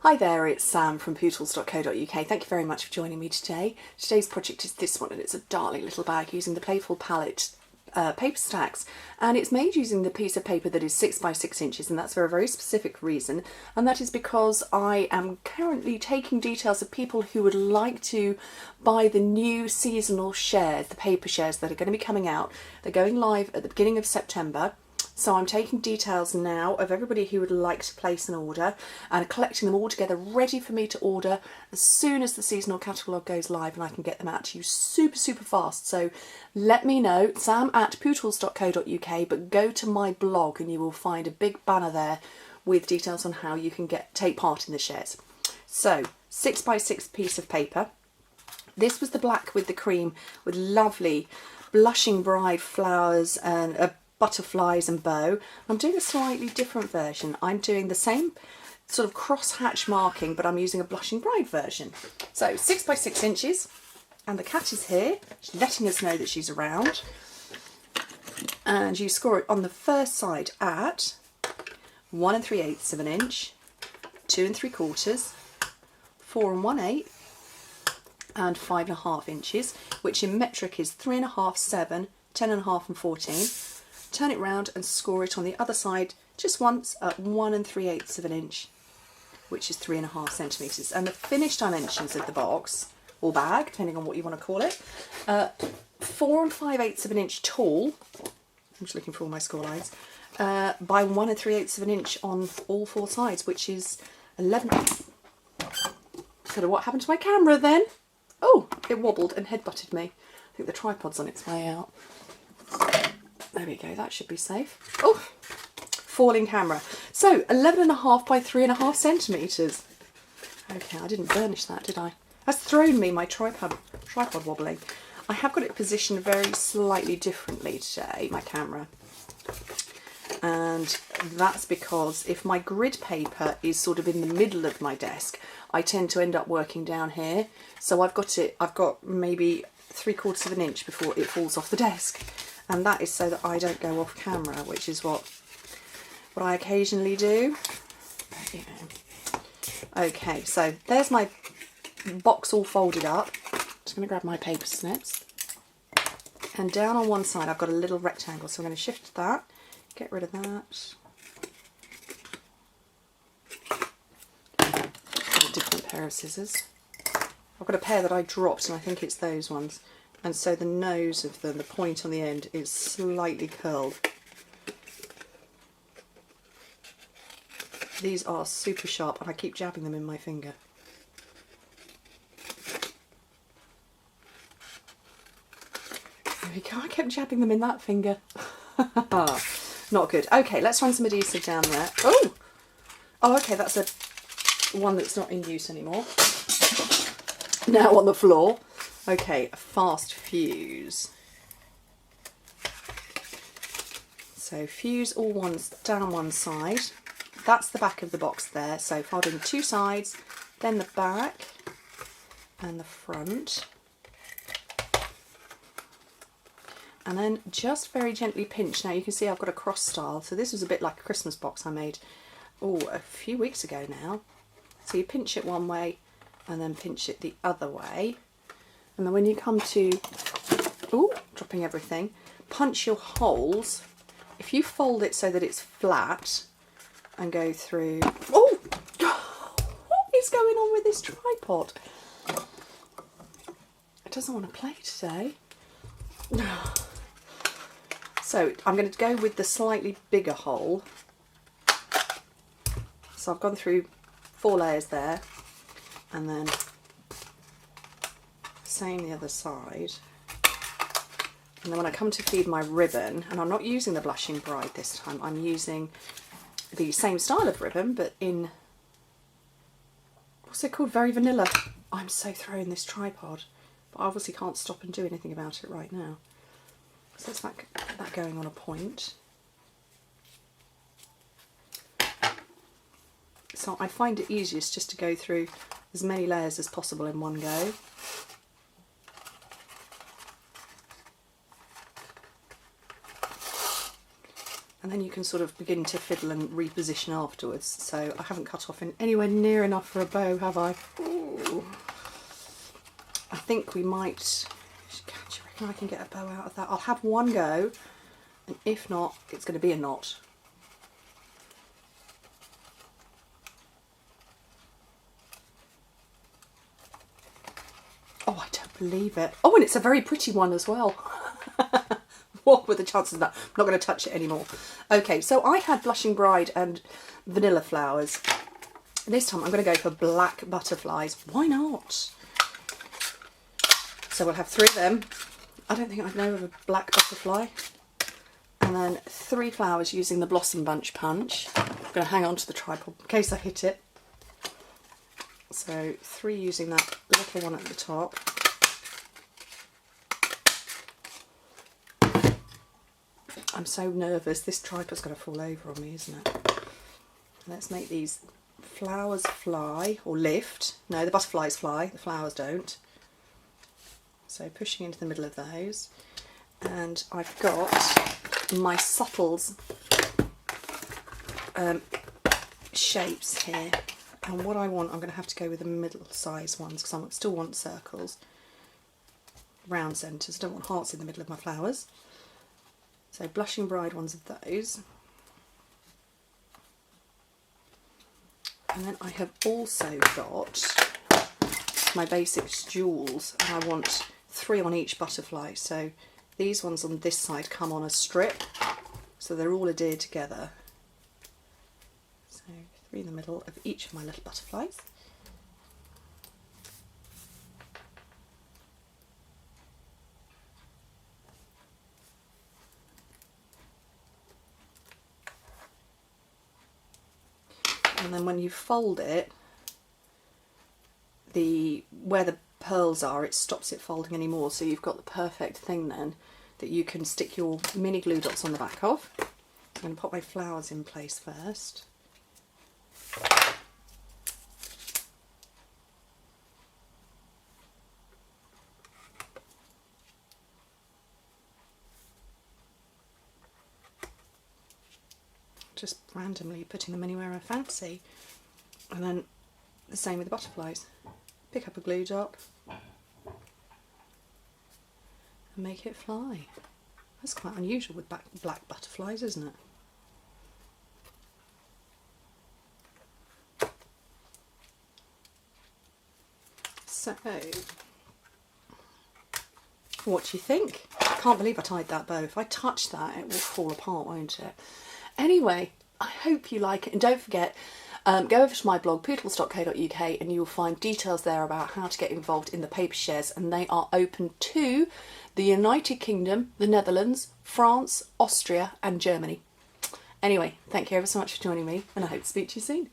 Hi there, it's Sam from pootles.co.uk. Thank you very much for joining me today. Today's project is this one, and it's a darling little bag using the Playful palette paper stacks, and it's made using the piece of paper that is 6 by 6 inches, and that's for a very specific reason, and that is because I am currently taking details of people who would like to buy the new seasonal shares, the paper shares that are going to be coming out. They're going live at the beginning of September. So I'm taking details now of everybody who would like to place an order and collecting them all together ready for me to order as soon as the seasonal catalogue goes live, and I can get them out to you super fast. So let me know, sam@pootles.co.uk, but go to my blog and you will find a big banner there with details on how you can take part in the shares. So 6 by 6 piece of paper. This was the black with the cream with lovely blushing bride flowers and butterflies and bow. I'm doing a slightly different version. I'm doing the same sort of cross hatch marking, but I'm using a blushing bride version. So 6 by 6 inches, and the cat is here. She's letting us know that she's around. And you score it on the first side at 1 3/8 of an inch, 2 3/4, 4 1/8, and 5 1/2 inches, which in metric is 3 1/2, 7, 10 1/2, and 14. Turn it round and score it on the other side just once at 1 3/8 of an inch, which is 3 1/2 centimetres. And the finished dimensions of the box, or bag, depending on what you want to call it, 4 5/8 of an inch tall. I'm just looking for all my score lines. By 1 3/8 of an inch on all 4 sides, which is 11. Don't know what happened to my camera then. Oh, it wobbled and head-butted me. I think the tripod's on its way out. There we go, that should be safe. Oh, falling camera. So 11 1/2 by 3 1/2 centimetres. Okay, I didn't burnish that, did I? That's thrown me, my tripod wobbling. I have got it positioned very slightly differently today, my camera. And that's because if my grid paper is sort of in the middle of my desk, I tend to end up working down here. So I've got maybe 3/4 of an inch before it falls off the desk. And that is so that I don't go off camera, which is what I occasionally do. But, you know. Okay, so there's my box all folded up. Just going to grab my paper snips. And down on one side I've got a little rectangle, so I'm going to shift that, get rid of that. A different pair of scissors. I've got a pair that I dropped, and I think it's those ones. And so the nose of them, the point on the end, is slightly curled. These are super sharp, and I keep jabbing them in my finger. There we go, I kept jabbing them in that finger. Not good. Okay, let's run some adhesive down there. Oh, okay, that's a one that's not in use anymore. Now on the floor. Okay, a fast fuse. So fuse all ones down one side. That's the back of the box there. So folding 2 sides, then the back and the front. And then just very gently pinch. Now you can see I've got a cross style. So this was a bit like a Christmas box I made a few weeks ago now. So you pinch it one way and then pinch it the other way. And then when you come to, dropping everything, punch your holes. If you fold it so that it's flat and go through, what is going on with this tripod? It doesn't want to play today. So I'm going to go with the slightly bigger hole. So I've gone through 4 layers there, and then same the other side. And then when I come to feed my ribbon, and I'm not using the blushing bride this time, I'm using the same style of ribbon, but in, what's it called, very vanilla. I'm so throwing this tripod, but I obviously can't stop and do anything about it right now. So it's that going on a point. So I find it easiest just to go through as many layers as possible in one go. And then you can sort of begin to fiddle and reposition afterwards. So I haven't cut off in anywhere near enough for a bow, have I? Ooh. I think we might... Do you reckon I can get a bow out of that? I'll have one go, and if not, it's going to be a knot. Oh, I don't believe it. Oh, and it's a very pretty one as well. What were the chances of that? I'm not going to touch it anymore. Okay, so I had Blushing Bride and Vanilla Flowers. This time I'm going to go for black butterflies. Why not? So we'll have 3 of them. I don't think I know of a black butterfly. And then 3 flowers using the Blossom Bunch punch. I'm going to hang on to the tripod in case I hit it. So 3 using that little one at the top. I'm so nervous. This tripod's going to fall over on me, isn't it? Let's make these flowers fly, or lift. No, the butterflies fly, the flowers don't. So pushing into the middle of those. And I've got my subtles shapes here. And what I want, I'm going to have to go with the middle size ones because I still want circles, round centres. I don't want hearts in the middle of my flowers. So Blushing Bride ones of those. And then I have also got my basics jewels, and I want 3 on each butterfly. So these ones on this side come on a strip, so they're all adhered together. So 3 in the middle of each of my little butterflies. And then when you fold it, where the pearls are, it stops it folding anymore, so you've got the perfect thing then that you can stick your mini glue dots on the back of. I'm going to pop my flowers in place first. Just randomly putting them anywhere I fancy. And then the same with the butterflies. Pick up a glue dot and make it fly. That's quite unusual with black butterflies, isn't it? So, what do you think? I can't believe I tied that bow. If I touch that, it will fall apart, won't it? Anyway, I hope you like it, and don't forget, go over to my blog pootles.co.uk and you'll find details there about how to get involved in the paper shares, and they are open to the United Kingdom, the Netherlands, France, Austria and Germany. Anyway, thank you ever so much for joining me, and I hope to speak to you soon.